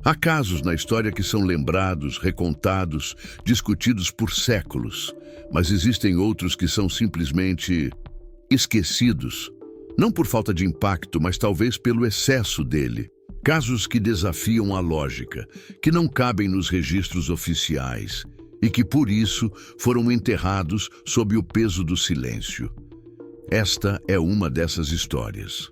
Há casos na história que são lembrados, recontados, discutidos por séculos, mas existem outros que são simplesmente esquecidos, não por falta de impacto, mas talvez pelo excesso dele. Casos que desafiam a lógica, que não cabem nos registros oficiais e que, por isso, foram enterrados sob o peso do silêncio. Esta é uma dessas histórias.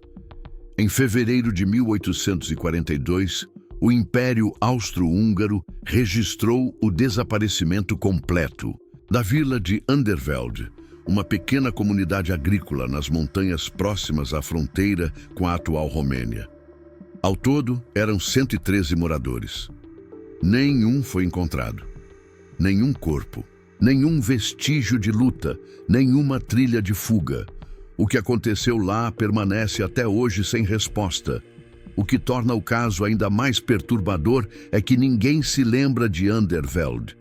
Em fevereiro de 1842, o Império Austro-Húngaro registrou o desaparecimento completo da vila de Underveld, uma pequena comunidade agrícola nas montanhas próximas à fronteira com a atual Romênia. Ao todo, eram 113 moradores. Nenhum foi encontrado. Nenhum corpo, nenhum vestígio de luta, nenhuma trilha de fuga. O que aconteceu lá permanece até hoje sem resposta. O que torna o caso ainda mais perturbador é que ninguém se lembra de Underveld.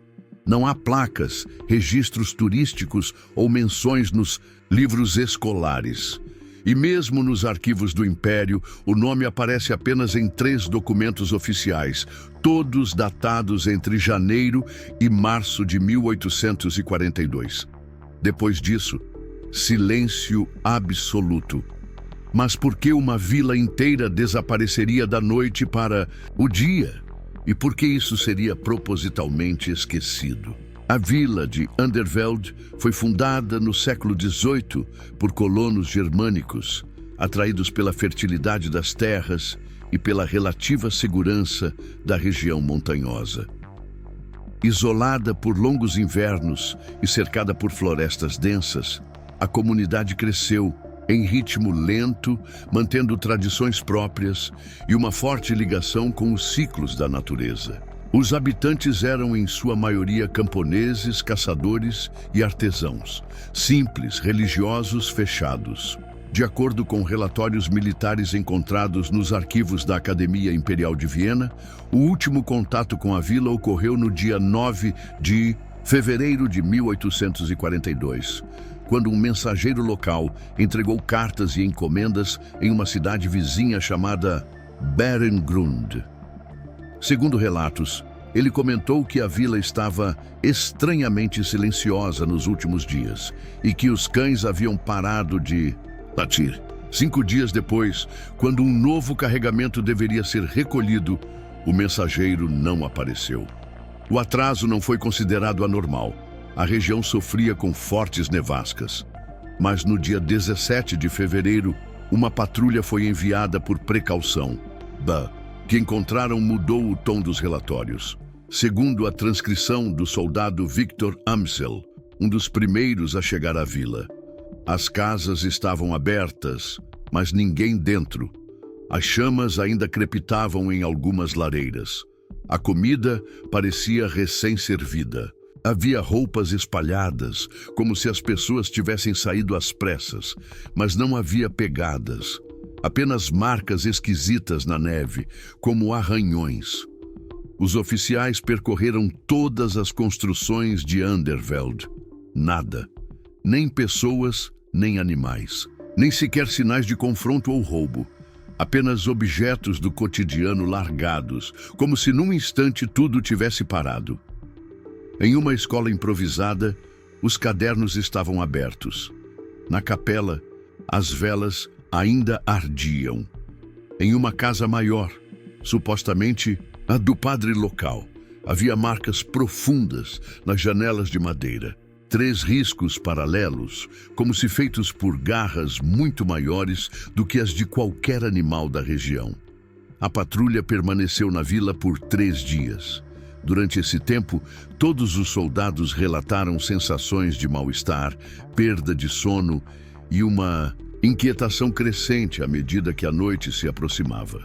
Não há placas, registros turísticos ou menções nos livros escolares. E mesmo nos arquivos do Império, o nome aparece apenas em 3 documentos oficiais, todos datados entre janeiro e março de 1842. Depois disso, silêncio absoluto. Mas por que uma vila inteira desapareceria da noite para o dia? E por que isso seria propositalmente esquecido? A vila de Underveld foi fundada no século XVIII por colonos germânicos, atraídos pela fertilidade das terras e pela relativa segurança da região montanhosa. Isolada por longos invernos e cercada por florestas densas, a comunidade cresceu em ritmo lento, mantendo tradições próprias e uma forte ligação com os ciclos da natureza. Os habitantes eram, em sua maioria, camponeses, caçadores e artesãos, simples, religiosos, fechados. De acordo com relatórios militares encontrados nos arquivos da Academia Imperial de Viena, o último contato com a vila ocorreu no dia 9 de fevereiro de 1842. Quando um mensageiro local entregou cartas e encomendas em uma cidade vizinha chamada Berengrund. Segundo relatos, ele comentou que a vila estava estranhamente silenciosa nos últimos dias e que os cães haviam parado de latir. 5 dias depois, quando um novo carregamento deveria ser recolhido, o mensageiro não apareceu. O atraso não foi considerado anormal. A região sofria com fortes nevascas. Mas no dia 17 de fevereiro, uma patrulha foi enviada por precaução. Que encontraram mudou o tom dos relatórios. Segundo a transcrição do soldado Victor Amsel, um dos primeiros a chegar à vila, as casas estavam abertas, mas ninguém dentro. As chamas ainda crepitavam em algumas lareiras. A comida parecia recém-servida. Havia roupas espalhadas, como se as pessoas tivessem saído às pressas, mas não havia pegadas. Apenas marcas esquisitas na neve, como arranhões. Os oficiais percorreram todas as construções de Underveld. Nada. Nem pessoas, nem animais. Nem sequer sinais de confronto ou roubo. Apenas objetos do cotidiano largados, como se num instante tudo tivesse parado. Em uma escola improvisada, os cadernos estavam abertos. Na capela, as velas ainda ardiam. Em uma casa maior, supostamente a do padre local, havia marcas profundas nas janelas de madeira. 3 riscos paralelos, como se feitos por garras muito maiores do que as de qualquer animal da região. A patrulha permaneceu na vila por 3 dias. Durante esse tempo, todos os soldados relataram sensações de mal-estar, perda de sono e uma inquietação crescente à medida que a noite se aproximava.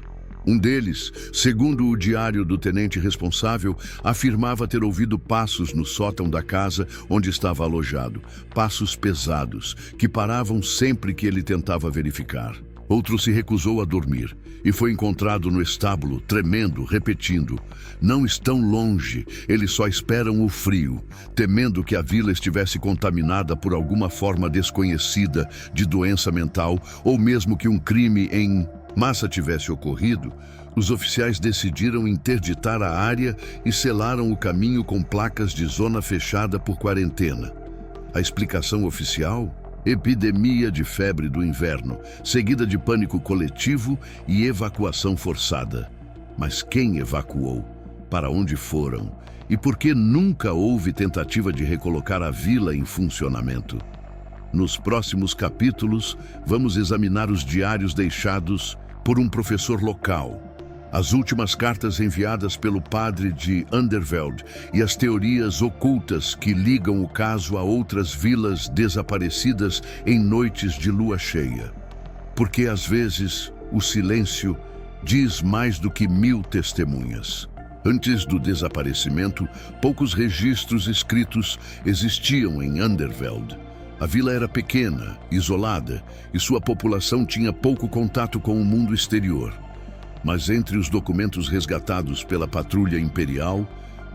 Um deles, segundo o diário do tenente responsável, afirmava ter ouvido passos no sótão da casa onde estava alojado, passos pesados, que paravam sempre que ele tentava verificar. Outro se recusou a dormir e foi encontrado no estábulo, tremendo, repetindo: "Não estão longe, eles só esperam o frio", temendo que a vila estivesse contaminada por alguma forma desconhecida de doença mental ou mesmo que um crime em Massa tivesse ocorrido, os oficiais decidiram interditar a área e selaram o caminho com placas de zona fechada por quarentena. A explicação oficial? Epidemia de febre do inverno, seguida de pânico coletivo e evacuação forçada. Mas quem evacuou? Para onde foram? E por que nunca houve tentativa de recolocar a vila em funcionamento? Nos próximos capítulos, vamos examinar os diários deixados por um professor local, as últimas cartas enviadas pelo padre de Underveld e as teorias ocultas que ligam o caso a outras vilas desaparecidas em noites de lua cheia. Porque, às vezes, o silêncio diz mais do que 1000 testemunhas. Antes do desaparecimento, poucos registros escritos existiam em Underveld. A vila era pequena, isolada, e sua população tinha pouco contato com o mundo exterior. Mas entre os documentos resgatados pela patrulha imperial,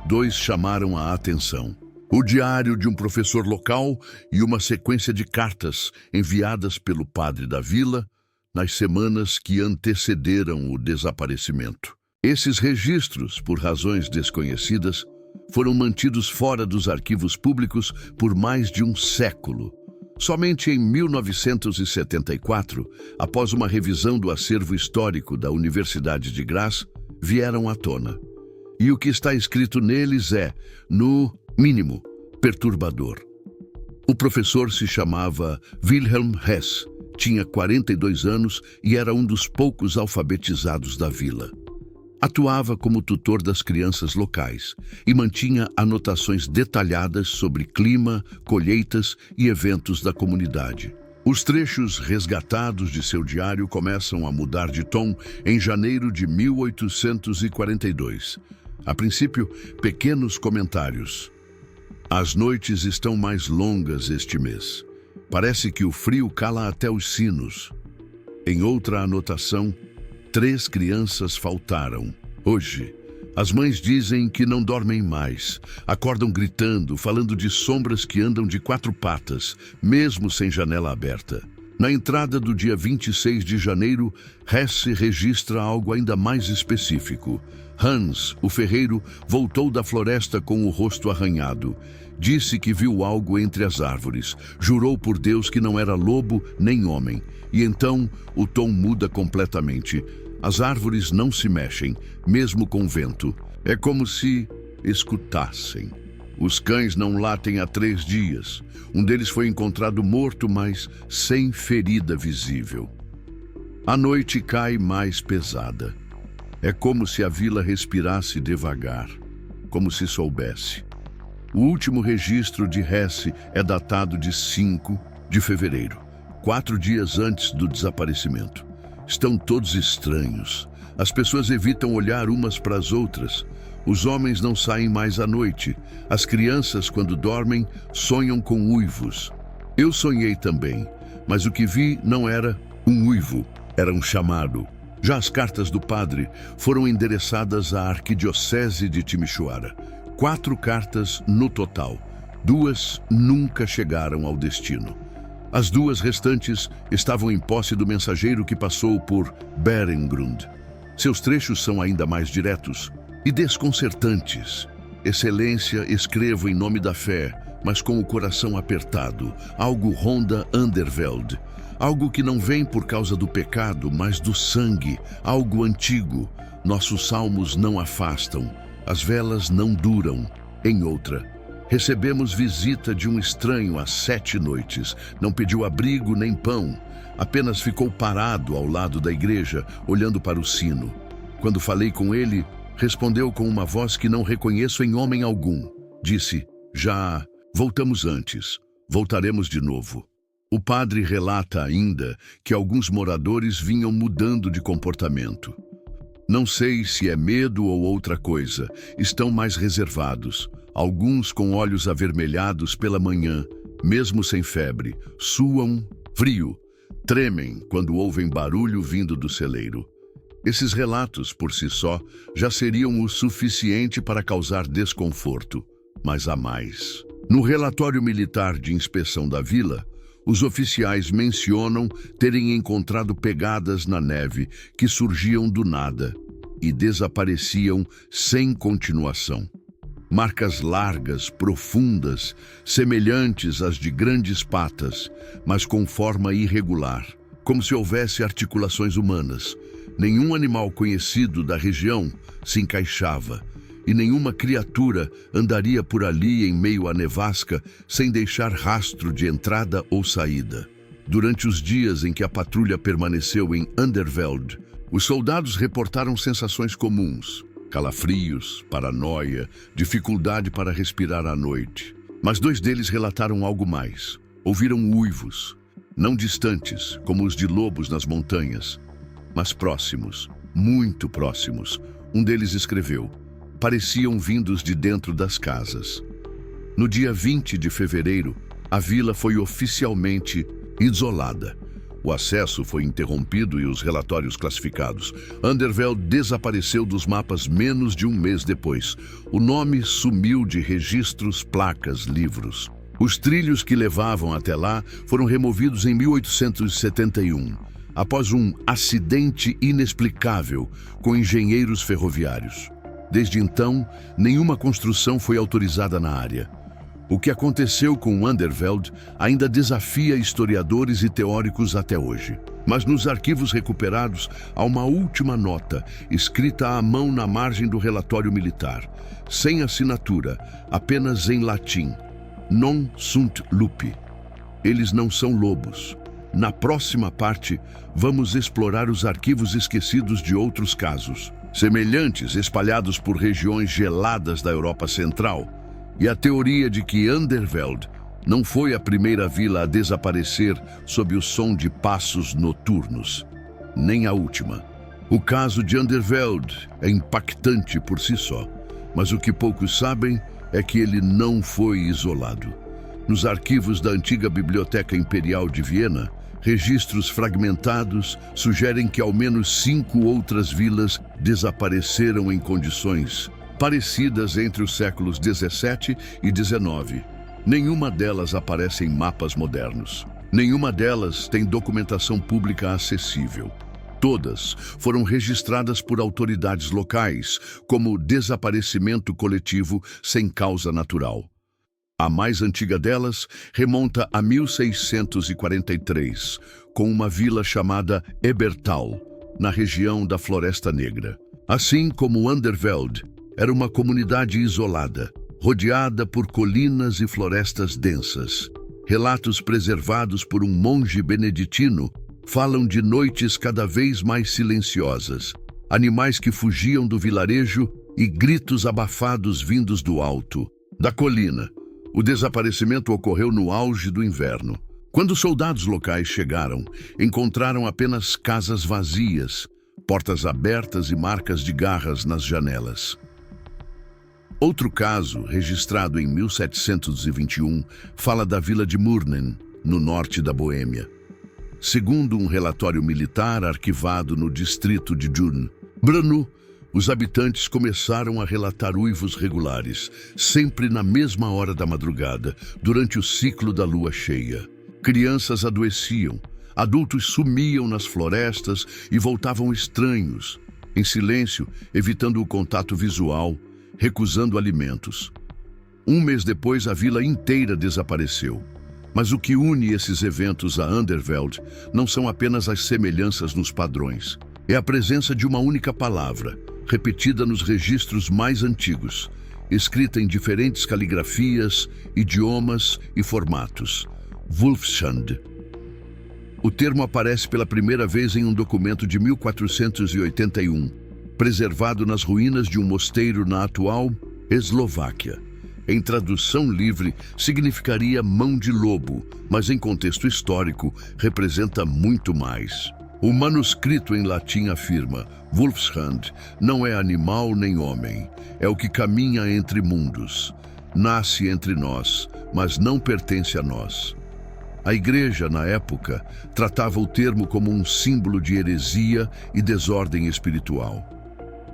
2 chamaram a atenção. O diário de um professor local e uma sequência de cartas enviadas pelo padre da vila nas semanas que antecederam o desaparecimento. Esses registros, por razões desconhecidas, foram mantidos fora dos arquivos públicos por mais de um século. Somente em 1974, após uma revisão do acervo histórico da Universidade de Graz, vieram à tona. E o que está escrito neles é, no mínimo, perturbador. O professor se chamava Wilhelm Hess, tinha 42 anos e era um dos poucos alfabetizados da vila. Atuava como tutor das crianças locais e mantinha anotações detalhadas sobre clima, colheitas e eventos da comunidade. Os trechos resgatados de seu diário começam a mudar de tom em janeiro de 1842. A princípio, pequenos comentários. As noites estão mais longas este mês. Parece que o frio cala até os sinos. Em outra anotação, 3 crianças faltaram. Hoje, as mães dizem que não dormem mais. Acordam gritando, falando de sombras que andam de 4 patas, mesmo sem janela aberta. Na entrada do dia 26 de janeiro, Hess registra algo ainda mais específico. Hans, o ferreiro, voltou da floresta com o rosto arranhado. Disse que viu algo entre as árvores. Jurou por Deus que não era lobo nem homem. E então o tom muda completamente. As árvores não se mexem, mesmo com vento. É como se escutassem. Os cães não latem há 3 dias. Um deles foi encontrado morto, mas sem ferida visível. A noite cai mais pesada. É como se a vila respirasse devagar, como se soubesse. O último registro de Hess é datado de 5 de fevereiro, 4 dias antes do desaparecimento. Estão todos estranhos. As pessoas evitam olhar umas para as outras. Os homens não saem mais à noite. As crianças, quando dormem, sonham com uivos. Eu sonhei também, mas o que vi não era um uivo, era um chamado. Já as cartas do padre foram endereçadas à Arquidiocese de Timișoara. 4 cartas no total. 2 nunca chegaram ao destino. As 2 restantes estavam em posse do mensageiro que passou por Berengrund. Seus trechos são ainda mais diretos e desconcertantes. Excelência, escrevo em nome da fé, mas com o coração apertado. Algo ronda Underveld. Algo que não vem por causa do pecado, mas do sangue. Algo antigo. Nossos salmos não afastam. As velas não duram. Em outra, recebemos visita de um estranho há 7 noites. Não pediu abrigo nem pão. Apenas ficou parado ao lado da igreja, olhando para o sino. Quando falei com ele, respondeu com uma voz que não reconheço em homem algum. Disse, já voltamos antes. Voltaremos de novo. O padre relata ainda que alguns moradores vinham mudando de comportamento. Não sei se é medo ou outra coisa. Estão mais reservados. Alguns com olhos avermelhados pela manhã, mesmo sem febre. Suam frio. Tremem quando ouvem barulho vindo do celeiro. Esses relatos, por si só, já seriam o suficiente para causar desconforto. Mas há mais. No relatório militar de inspeção da vila, Os oficiais mencionam terem encontrado pegadas na neve que surgiam do nada e desapareciam sem continuação. Marcas largas, profundas, semelhantes às de grandes patas, mas com forma irregular, como se houvesse articulações humanas. Nenhum animal conhecido da região se encaixava, e nenhuma criatura andaria por ali em meio à nevasca sem deixar rastro de entrada ou saída. Durante os dias em que a patrulha permaneceu em Underveld, os soldados reportaram sensações comuns: calafrios, paranoia, dificuldade para respirar à noite. Mas 2 deles relataram algo mais. Ouviram uivos, não distantes, como os de lobos nas montanhas, mas próximos, muito próximos. Um deles escreveu: pareciam vindos de dentro das casas. No dia 20 de fevereiro, a vila foi oficialmente isolada. O acesso foi interrompido e os relatórios classificados. Underveld desapareceu dos mapas menos de um mês depois. O nome sumiu de registros, placas, livros. Os trilhos que levavam até lá foram removidos em 1871, após um acidente inexplicável com engenheiros ferroviários. Desde então, nenhuma construção foi autorizada na área. O que aconteceu com Underveld ainda desafia historiadores e teóricos até hoje. Mas nos arquivos recuperados há uma última nota, escrita à mão na margem do relatório militar, sem assinatura, apenas em latim: Non sunt lupi. Eles não são lobos. Na próxima parte, vamos explorar os arquivos esquecidos de outros casos, semelhantes, espalhados por regiões geladas da Europa Central, e a teoria de que Underveld não foi a primeira vila a desaparecer sob o som de passos noturnos, nem a última. O caso de Underveld é impactante por si só, mas o que poucos sabem é que ele não foi isolado. Nos arquivos da antiga Biblioteca Imperial de Viena, registros fragmentados sugerem que ao menos 5 outras vilas desapareceram em condições parecidas entre os séculos 17 e 19. Nenhuma delas aparece em mapas modernos. Nenhuma delas tem documentação pública acessível. Todas foram registradas por autoridades locais como desaparecimento coletivo sem causa natural. A mais antiga delas remonta a 1643, com uma vila chamada Ebertal, na região da Floresta Negra. Assim como Underveld, era uma comunidade isolada, rodeada por colinas e florestas densas. Relatos preservados por um monge beneditino falam de noites cada vez mais silenciosas, animais que fugiam do vilarejo e gritos abafados vindos do alto, da colina. O desaparecimento ocorreu no auge do inverno. Quando os soldados locais chegaram, encontraram apenas casas vazias, portas abertas e marcas de garras nas janelas. Outro caso, registrado em 1721, fala da vila de Murnen, no norte da Boêmia. Segundo um relatório militar arquivado no distrito de Brno, os habitantes começaram a relatar uivos regulares, sempre na mesma hora da madrugada, durante o ciclo da lua cheia. Crianças adoeciam, adultos sumiam nas florestas e voltavam estranhos, em silêncio, evitando o contato visual, recusando alimentos. Um mês depois, a vila inteira desapareceu. Mas o que une esses eventos a Underveld não são apenas as semelhanças nos padrões. É a presença de uma única palavra, repetida nos registros mais antigos, escrita em diferentes caligrafias, idiomas e formatos: Wolfschand. O termo aparece pela primeira vez em um documento de 1481, preservado nas ruínas de um mosteiro na atual Eslováquia. Em tradução livre, significaria mão de lobo, mas em contexto histórico, representa muito mais. O manuscrito em latim afirma: Wolfshand não é animal nem homem, é o que caminha entre mundos. Nasce entre nós, mas não pertence a nós. A Igreja, na época, tratava o termo como um símbolo de heresia e desordem espiritual.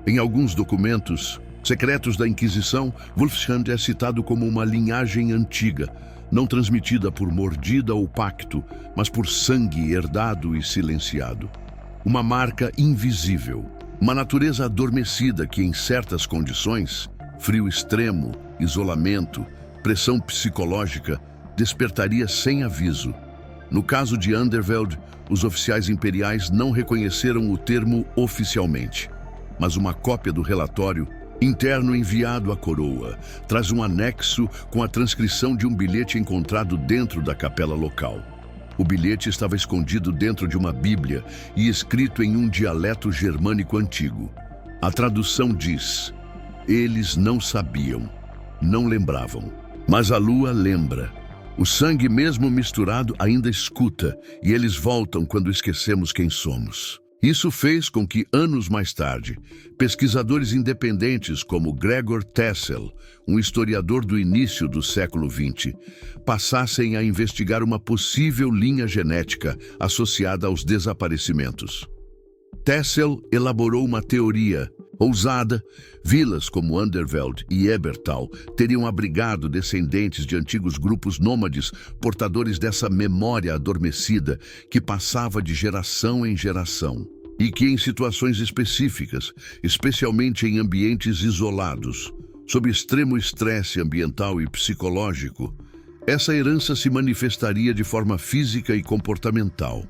Em alguns documentos secretos da Inquisição, Wolfschand é citado como uma linhagem antiga, não transmitida por mordida ou pacto, mas por sangue herdado e silenciado. Uma marca invisível, uma natureza adormecida que, em certas condições, frio extremo, isolamento, pressão psicológica, despertaria sem aviso. No caso de Underveld, os oficiais imperiais não reconheceram o termo oficialmente, mas uma cópia do relatório interno enviado à coroa traz um anexo com a transcrição de um bilhete encontrado dentro da capela local. O bilhete estava escondido dentro de uma Bíblia e escrito em um dialeto germânico antigo. A tradução diz: eles não sabiam, não lembravam, mas a lua lembra. O sangue mesmo misturado ainda escuta, e eles voltam quando esquecemos quem somos. Isso fez com que, anos mais tarde, pesquisadores independentes como Gregor Tessel, um historiador do início do século XX, passassem a investigar uma possível linha genética associada aos desaparecimentos. Tessel elaborou uma teoria ousada. Vilas como Underveld e Ebertal teriam abrigado descendentes de antigos grupos nômades portadores dessa memória adormecida que passava de geração em geração e que, em situações específicas, especialmente em ambientes isolados, sob extremo estresse ambiental e psicológico, essa herança se manifestaria de forma física e comportamental.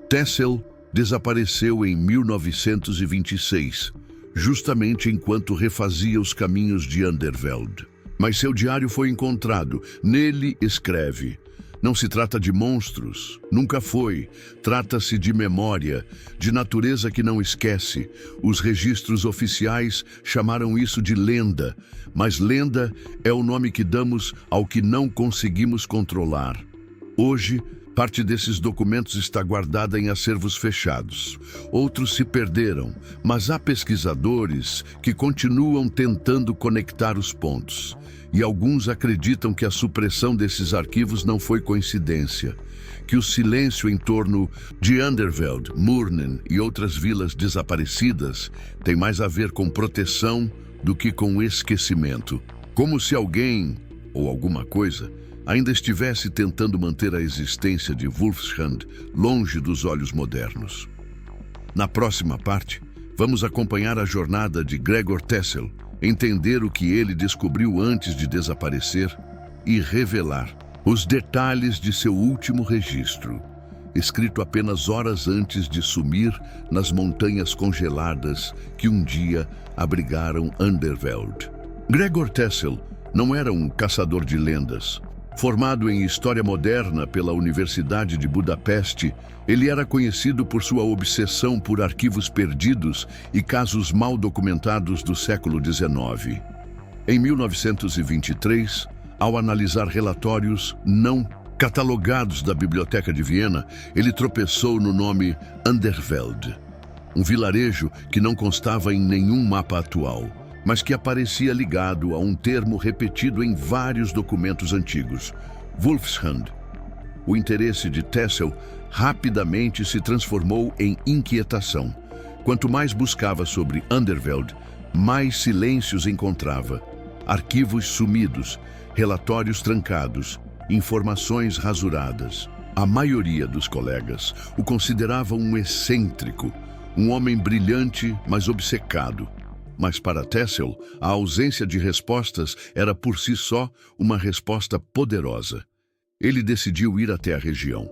Tessel desapareceu em 1926, justamente enquanto refazia os caminhos de Underveld. Mas seu diário foi encontrado. Nele escreve: não se trata de monstros, nunca foi. Trata-se de memória, de natureza que não esquece. Os registros oficiais chamaram isso de lenda, mas lenda é o nome que damos ao que não conseguimos controlar. Hoje, parte desses documentos está guardada em acervos fechados. Outros se perderam, mas há pesquisadores que continuam tentando conectar os pontos. E alguns acreditam que a supressão desses arquivos não foi coincidência, que o silêncio em torno de Underveld, Murnen e outras vilas desaparecidas tem mais a ver com proteção do que com esquecimento. Como se alguém, ou alguma coisa, ainda estivesse tentando manter a existência de Wolfshand longe dos olhos modernos. Na próxima parte, vamos acompanhar a jornada de Gregor Tessel, entender o que ele descobriu antes de desaparecer e revelar os detalhes de seu último registro, escrito apenas horas antes de sumir nas montanhas congeladas que um dia abrigaram Underveld. Gregor Tessel não era um caçador de lendas. Formado em História Moderna pela Universidade de Budapeste, ele era conhecido por sua obsessão por arquivos perdidos e casos mal documentados do século XIX. Em 1923, ao analisar relatórios não catalogados da Biblioteca de Viena, ele tropeçou no nome Underveld, um vilarejo que não constava em nenhum mapa atual, mas que aparecia ligado a um termo repetido em vários documentos antigos: Wolfshand. O interesse de Tessel rapidamente se transformou em inquietação. Quanto mais buscava sobre Underveld, mais silêncios encontrava. Arquivos sumidos, relatórios trancados, informações rasuradas. A maioria dos colegas o considerava um excêntrico, um homem brilhante, mas obcecado. Mas para Tessel, a ausência de respostas era por si só uma resposta poderosa. Ele decidiu ir até a região.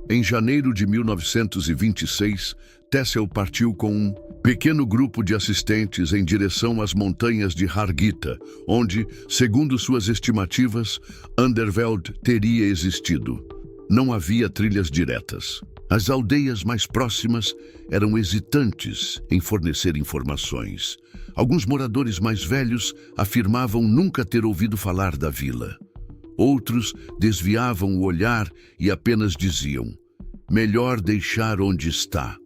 Em janeiro de 1926, Tessel partiu com um pequeno grupo de assistentes em direção às montanhas de Harghita, onde, segundo suas estimativas, Underveld teria existido. Não havia trilhas diretas. As aldeias mais próximas eram hesitantes em fornecer informações. Alguns moradores mais velhos afirmavam nunca ter ouvido falar da vila. Outros desviavam o olhar e apenas diziam: melhor deixar onde está.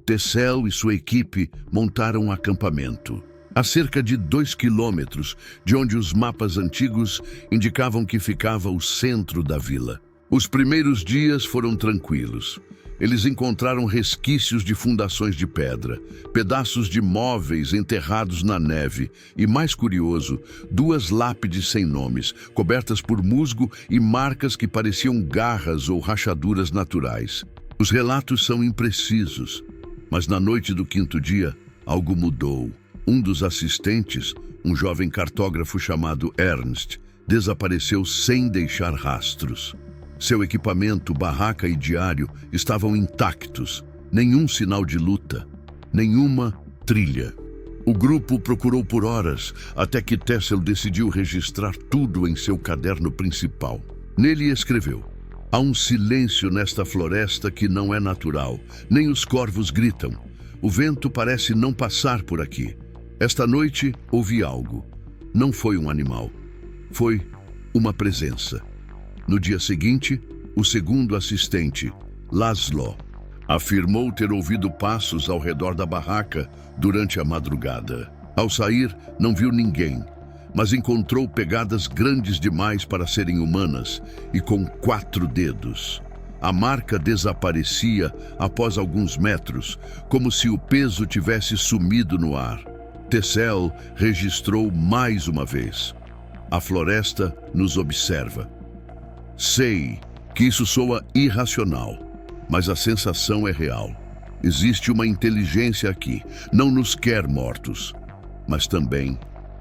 Tessel e sua equipe montaram um acampamento a cerca de 2 quilômetros de onde os mapas antigos indicavam que ficava o centro da vila. Os primeiros dias foram tranquilos. Eles encontraram resquícios de fundações de pedra, pedaços de móveis enterrados na neve e, mais curioso, 2 lápides sem nomes, cobertas por musgo e marcas que pareciam garras ou rachaduras naturais. Os relatos são imprecisos, mas na noite do 5º dia, algo mudou. Um dos assistentes, um jovem cartógrafo chamado Ernst, desapareceu sem deixar rastros. Seu equipamento, barraca e diário estavam intactos. Nenhum sinal de luta, nenhuma trilha. O grupo procurou por horas, até que Tessel decidiu registrar tudo em seu caderno principal. Nele escreveu: "Há um silêncio nesta floresta que não é natural. Nem os corvos gritam. O vento parece não passar por aqui. Esta noite ouvi algo. Não foi um animal. Foi uma presença." No dia seguinte, o segundo assistente, Laszlo, afirmou ter ouvido passos ao redor da barraca durante a madrugada. Ao sair, não viu ninguém, mas encontrou pegadas grandes demais para serem humanas e com 4 dedos. A marca desaparecia após alguns metros, como se o peso tivesse sumido no ar. Tessel registrou mais uma vez: "A floresta nos observa." Sei que isso soa irracional, mas a sensação é real. Existe uma inteligência aqui. Não nos quer mortos, mas também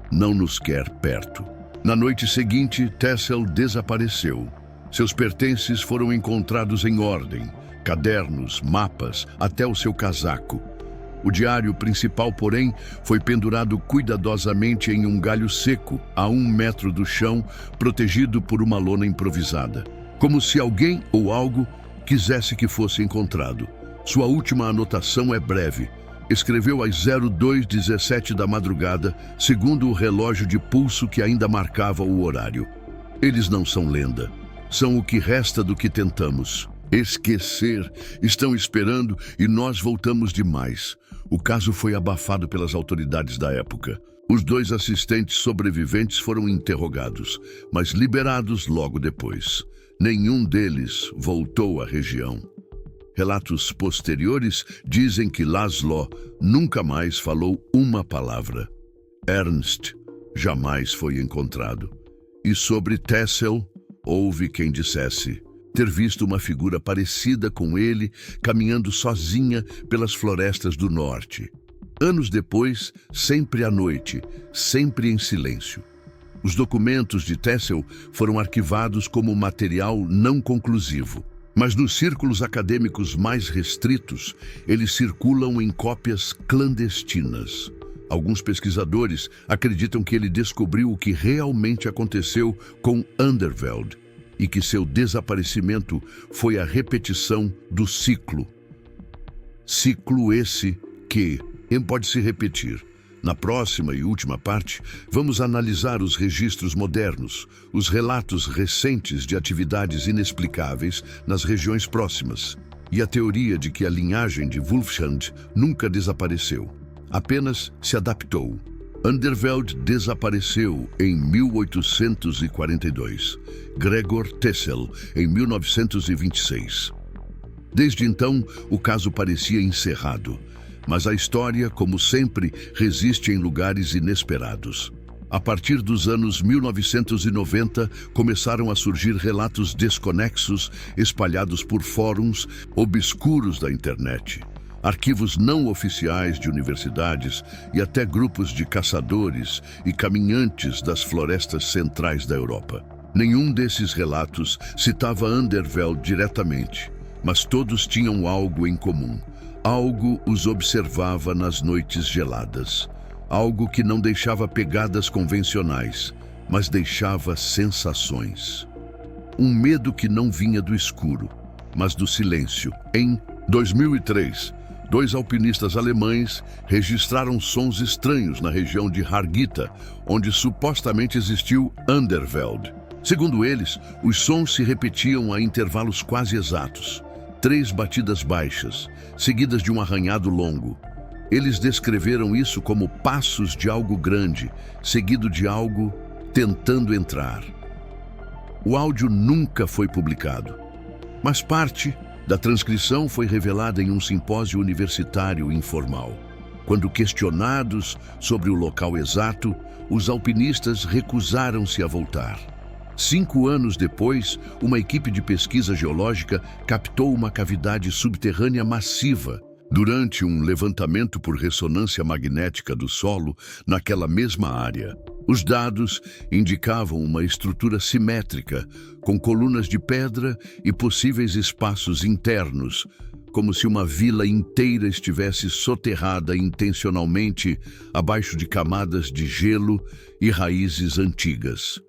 não nos quer perto. Na noite seguinte, Tessel desapareceu. Seus pertences foram encontrados em ordem: cadernos, mapas, até o seu casaco. O diário principal, porém, foi pendurado cuidadosamente em um galho seco, a 1 metro do chão, protegido por uma lona improvisada. Como se alguém ou algo quisesse que fosse encontrado. Sua última anotação é breve. Escreveu às 02:17 da madrugada, segundo o relógio de pulso que ainda marcava o horário. Eles não são lenda. São o que resta do que tentamos esquecer. Estão esperando e nós voltamos demais. O caso foi abafado pelas autoridades da época. Os 2 assistentes sobreviventes foram interrogados, mas liberados logo depois. Nenhum deles voltou à região. Relatos posteriores dizem que Laszlo nunca mais falou uma palavra. Ernst jamais foi encontrado. E sobre Tessel, houve quem dissesse ter visto uma figura parecida com ele caminhando sozinha pelas florestas do norte. Anos depois, sempre à noite, sempre em silêncio. Os documentos de Tessel foram arquivados como material não conclusivo, mas nos círculos acadêmicos mais restritos, eles circulam em cópias clandestinas. Alguns pesquisadores acreditam que ele descobriu o que realmente aconteceu com Underveld, e que seu desaparecimento foi a repetição do ciclo. Ciclo esse que pode se repetir. Na próxima e última parte, vamos analisar os registros modernos, os relatos recentes de atividades inexplicáveis nas regiões próximas, e a teoria de que a linhagem de Wolfschand nunca desapareceu, apenas se adaptou. Underveld desapareceu em 1842, Gregor Tessel em 1926. Desde então, o caso parecia encerrado, mas a história, como sempre, resiste em lugares inesperados. A partir dos anos 1990, começaram a surgir relatos desconexos espalhados por fóruns obscuros da internet, arquivos não oficiais de universidades e até grupos de caçadores e caminhantes das florestas centrais da Europa. Nenhum desses relatos citava Underveld diretamente, mas todos tinham algo em comum. Algo os observava nas noites geladas. Algo que não deixava pegadas convencionais, mas deixava sensações. Um medo que não vinha do escuro, mas do silêncio. Em 2003, 2 alpinistas alemães registraram sons estranhos na região de Harghita, onde supostamente existiu Underveld. Segundo eles, os sons se repetiam a intervalos quase exatos. 3 batidas baixas, seguidas de um arranhado longo. Eles descreveram isso como passos de algo grande, seguido de algo tentando entrar. O áudio nunca foi publicado, mas parte da transcrição foi revelada em um simpósio universitário informal. Quando questionados sobre o local exato, os alpinistas recusaram-se a voltar. 5 anos depois, uma equipe de pesquisa geológica captou uma cavidade subterrânea massiva durante um levantamento por ressonância magnética do solo naquela mesma área. Os dados indicavam uma estrutura simétrica, com colunas de pedra e possíveis espaços internos, como se uma vila inteira estivesse soterrada intencionalmente abaixo de camadas de gelo e raízes antigas.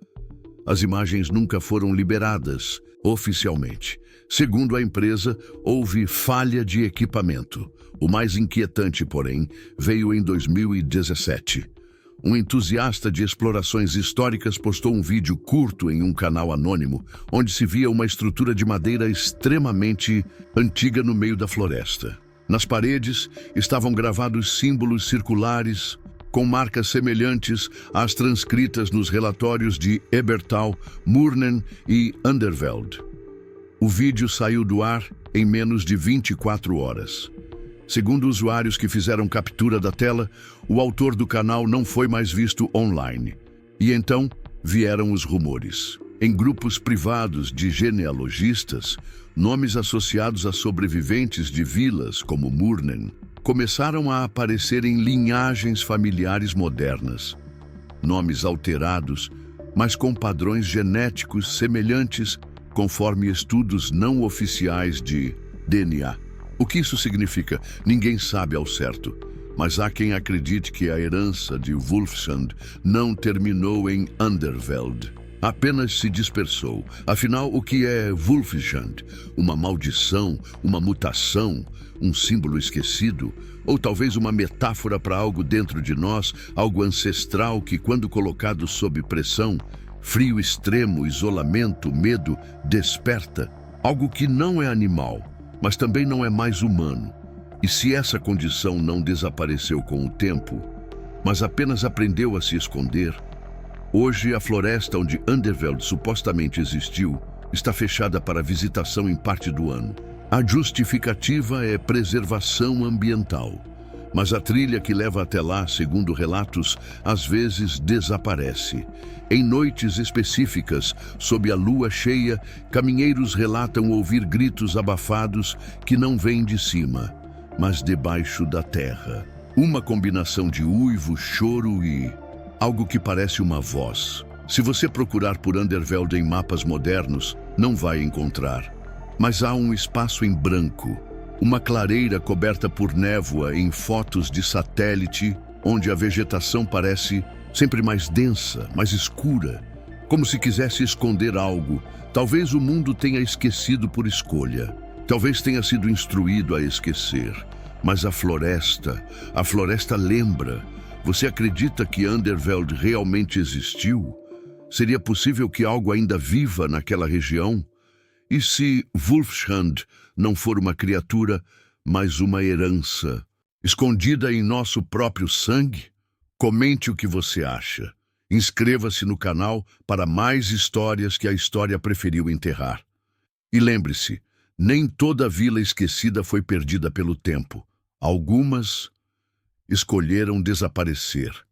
As imagens nunca foram liberadas oficialmente. Segundo a empresa, houve falha de equipamento. O mais inquietante, porém, veio em 2017. Um entusiasta de explorações históricas postou um vídeo curto em um canal anônimo, onde se via uma estrutura de madeira extremamente antiga no meio da floresta. Nas paredes estavam gravados símbolos circulares, com marcas semelhantes às transcritas nos relatórios de Ebertal, Murnen e Underveld. O vídeo saiu do ar em menos de 24 horas. Segundo usuários que fizeram captura da tela, o autor do canal não foi mais visto online. E então vieram os rumores. Em grupos privados de genealogistas, nomes associados a sobreviventes de vilas como Murnen começaram a aparecer em linhagens familiares modernas. Nomes alterados, mas com padrões genéticos semelhantes conforme estudos não oficiais de DNA. O que isso significa, ninguém sabe ao certo, mas há quem acredite que a herança de Wulfsund não terminou em Underveld, apenas se dispersou. Afinal, o que é Wulfsund? Uma maldição, uma mutação, um símbolo esquecido? Ou talvez uma metáfora para algo dentro de nós, algo ancestral que, quando colocado sob pressão, frio extremo, isolamento, medo, desperta? Algo que não é animal, mas também não é mais humano. E se essa condição não desapareceu com o tempo, mas apenas aprendeu a se esconder, hoje a floresta onde Underveld supostamente existiu está fechada para visitação em parte do ano. A justificativa é preservação ambiental, mas a trilha que leva até lá, segundo relatos, às vezes desaparece. Em noites específicas, sob a lua cheia, caminheiros relatam ouvir gritos abafados que não vêm de cima, mas debaixo da terra. Uma combinação de uivo, choro e algo que parece uma voz. Se você procurar por Underveld em mapas modernos, não vai encontrar. Mas há um espaço em branco, uma clareira coberta por névoa em fotos de satélite, onde a vegetação parece sempre mais densa, mais escura, como se quisesse esconder algo. Talvez o mundo tenha esquecido por escolha. Talvez tenha sido instruído a esquecer. Mas a floresta lembra. Você acredita que Underveld realmente existiu? Seria possível que algo ainda viva naquela região? E se Wulfsund não for uma criatura, mas uma herança, escondida em nosso próprio sangue? Comente o que você acha. Inscreva-se no canal para mais histórias que a história preferiu enterrar. E lembre-se, nem toda vila esquecida foi perdida pelo tempo. Algumas escolheram desaparecer.